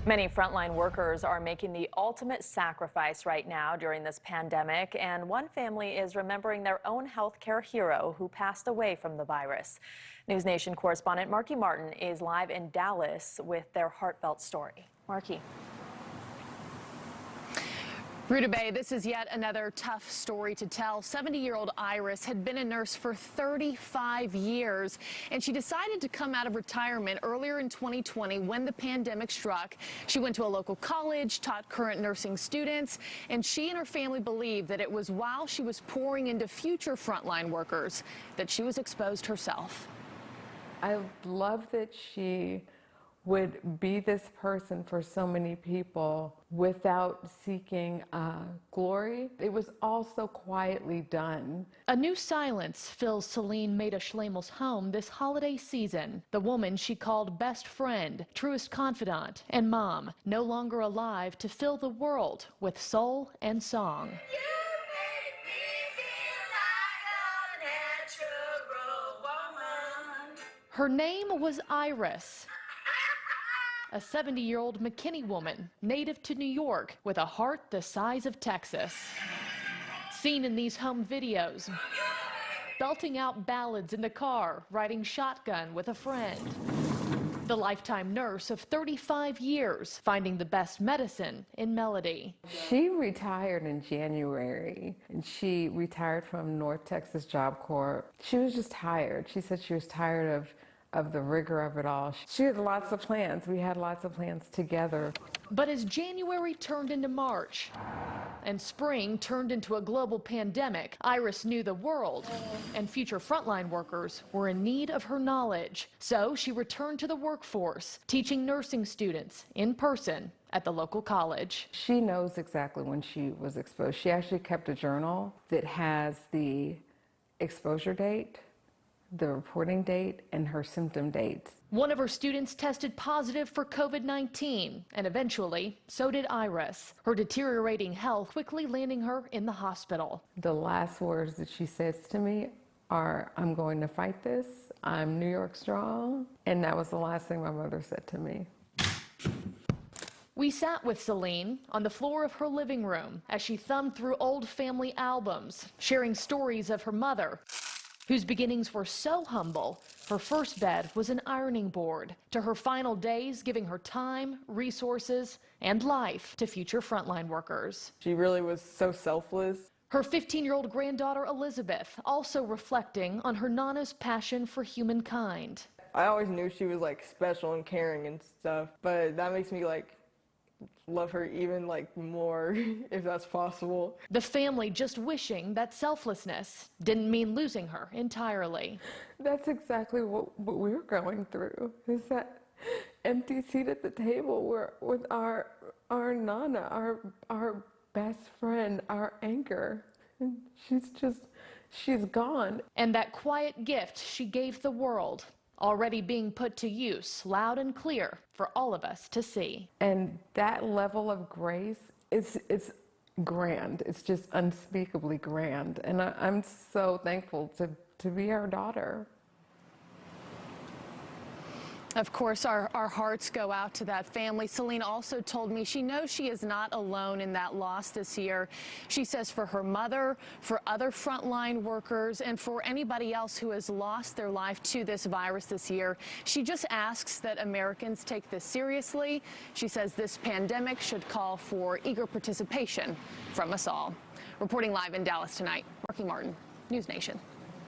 Many frontline workers are making the ultimate sacrifice right now during this pandemic, and one family is remembering their own healthcare hero who passed away from the virus. NewsNation correspondent Marky Martin is live in Dallas with their heartfelt story. Marky. Ruta Bay, this is yet another tough story to tell. 70-year-old Iris had been a nurse for 35 years, and she decided to come out of retirement earlier in 2020 when the pandemic struck. She went to a local college, taught current nursing students, and she and her family believe that it was while she was pouring into future frontline workers that she was exposed herself. I love that she would be this person for so many people without seeking glory. It was all so quietly done. A new silence fills Celine Maida Schlemel's home this holiday season. The woman she called best friend, truest confidant, and mom, no longer alive to fill the world with soul and song. Her name was Iris. A 70-year-old McKinney woman, native to New York, with a heart the size of Texas. Seen in these home videos, belting out ballads in the car, riding shotgun with a friend. The lifetime nurse of 35 years, finding the best medicine in melody. She retired in January, and she retired from North Texas Job Corps. She was just tired. She said she was tired of the rigor of it all. She had lots of plans. We had lots of plans together. But as January turned into March and spring turned into a global pandemic, Iris knew the world and future frontline workers were in need of her knowledge. So she returned to the workforce, teaching nursing students in person at the local college. She knows exactly when she was exposed. She actually kept a journal that has the exposure date, the reporting date, and her symptom dates. One of her students tested positive for COVID-19, and eventually, so did Iris. Her deteriorating health quickly landing her in the hospital. The last words that she says to me are, "I'm going to fight this. I'm New York strong." And that was the last thing my mother said to me. We sat with Celine on the floor of her living room as she thumbed through old family albums, sharing stories of her mother, whose beginnings were so humble, her first bed was an ironing board, to her final days giving her time, resources, and life to future frontline workers. She really was so selfless. Her 15-year-old granddaughter Elizabeth also reflecting on her Nana's passion for humankind. I always knew she was special and caring and stuff, but that makes me love her even more if that's possible. The family just wishing that selflessness didn't mean losing her entirely. That's exactly what we were going through, is that empty seat at the table with our Nana, our best friend, our anchor. And she's gone. And that quiet gift she gave the world, already being put to use loud and clear for all of us to see. And that level of grace is grand. It's just unspeakably grand. And I'm so thankful to be her daughter. Of course, our hearts go out to that family. Celine also told me she knows she is not alone in that loss this year. She says for her mother, for other frontline workers, and for anybody else who has lost their life to this virus this year, she just asks that Americans take this seriously. She says this pandemic should call for eager participation from us all. Reporting live in Dallas tonight, Marky Martin, NewsNation.